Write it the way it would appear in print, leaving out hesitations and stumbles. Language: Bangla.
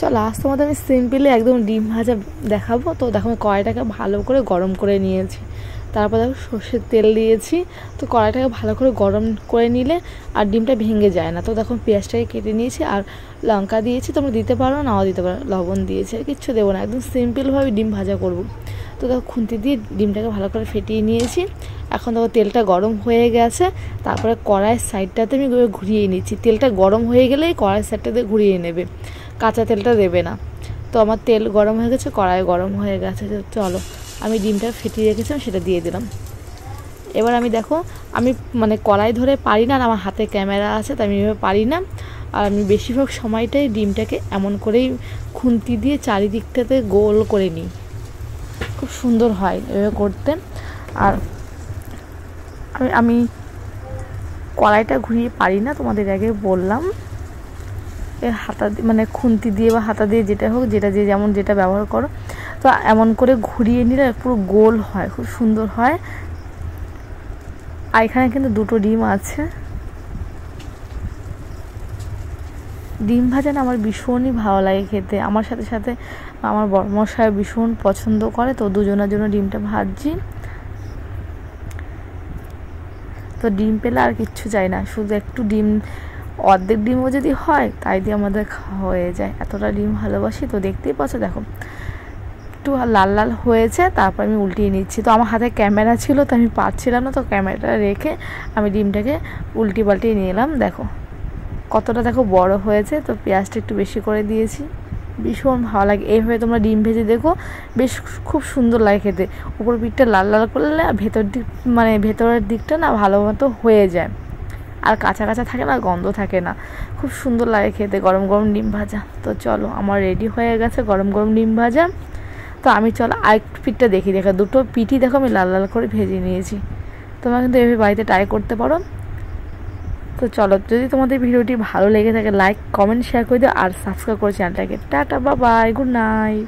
চলো আজ তোমাদের আমি সিম্পলি একদম ডিম ভাজা দেখাবো। তো দেখো আমি কড়াইটাকে ভালো করে গরম করে নিয়েছি, তারপর দেখো সর্ষের তেল দিয়েছি। তো কড়াইটাকে ভালো করে গরম করে নিলে আর ডিমটা ভেঙে যায় না। তো দেখো পেঁয়াজটাকে কেটে নিয়েছি আর লঙ্কা দিয়েছি, তোমরা দিতে পারো নাও দিতে পারো, লবণ দিয়েছি, আর কিচ্ছু দেবো না, একদম সিম্পলভাবে ডিম ভাজা করব। তো দেখো খুন্তি দিয়ে ডিমটাকে ভালো করে ফেটিয়ে নিয়েছি। এখন দেখো তেলটা গরম হয়ে গেছে, তারপরে কড়াইয়ের সাইডটাতে আমি ঘুরিয়ে নিচ্ছি। তেলটা গরম হয়ে গেলেই কড়াইয়ের সাইডটাতে ঘুরিয়ে নেবে, কাঁচা তেলটা দেবে না। তো আমার তেল গরম হয়ে গেছে, কড়াই গরম হয়ে গেছে। চলো আমি ডিমটা ফেটিয়ে রেখেছিলাম সেটা দিয়ে দিলাম। এবার আমি দেখো আমি কড়াই ধরে পারি না, আর আমার হাতে ক্যামেরা আছে তাই আমি এভাবে পারি না। আর আমি বেশিরভাগ সময়টাই ডিমটাকে এমন করেই খুন্তি দিয়ে চারিদিকটাতে গোল করে নিই, খুব সুন্দর হয় এভাবে করতে। আর আমি কড়াইটা ঘুরিয়ে পারি না, তোমাদের আগে বললাম। হাতা খুন্তি দিয়ে বা হাতা দিয়ে যেটা হোক, যেটা যে যেমন যেটা ব্যবহার করো, তো এমন করে ঘুরিয়ে নিলে পুরো গোল হয়, খুব সুন্দর হয়। আর এখানে কিন্তু দুটো ডিম আছে। ডিম ভাজা না আমার ভীষণই ভালো লাগে খেতে, আমার সাথে সাথে আমার বড়মশাই ভীষণ পছন্দ করে, তো দুজনের জন্য ডিমটা ভাজছি। তো ডিম পেলে আর কিচ্ছু চাই না, শুধু একটু ডিম, অর্ধেক ডিমও যদি হয় তাই দিয়ে আমাদের খাওয়া হয়ে যায়, এতটা ডিম ভালোবাসি। তো দেখতেই পাচ্ছ দেখো একটু লাল লাল হয়েছে, তারপর আমি উল্টিয়ে নিচ্ছি। তো আমার হাতে ক্যামেরা ছিল তো আমি পারছিলাম না, তো ক্যামেরাটা রেখে আমি ডিমটাকে উল্টি পাল্টিয়ে নিলাম। দেখো কতটা দেখো বড় হয়েছে। তো পেঁয়াজটা একটু বেশি করে দিয়েছি, ভীষণ ভালো লাগে এইভাবে তোমরা ডিম ভেজে দেখো, বেশ খুব সুন্দর লাগে খেতে। উপর পিঠটা লাল লাল করলে ভেতর দিক ভেতরের দিকটা না ভালো মতো হয়ে যায়, আর কাঁচা কাঁচা থাকে না, গন্ধ থাকে না, খুব সুন্দর লাগে খেতে গরম গরম ডিম ভাজা। তো চলো আমার রেডি হয়ে গেছে গরম গরম ডিম ভাজা। তো আমি চলো আরেকটু পিঠটা দেখি, দুটো পিঠই দেখো আমি লাল লাল করে ভেজে নিয়েছি। তোমরা কিন্তু এভাবে বাড়িতে ট্রাই করতে পারো। তো চলো, যদি তোমাদের ভিডিওটি ভালো লেগে থাকে লাইক কমেন্ট শেয়ার করে দিও, আর সাবস্ক্রাইব করে চ্যানেলটাকে। Tata, bye bye, good night.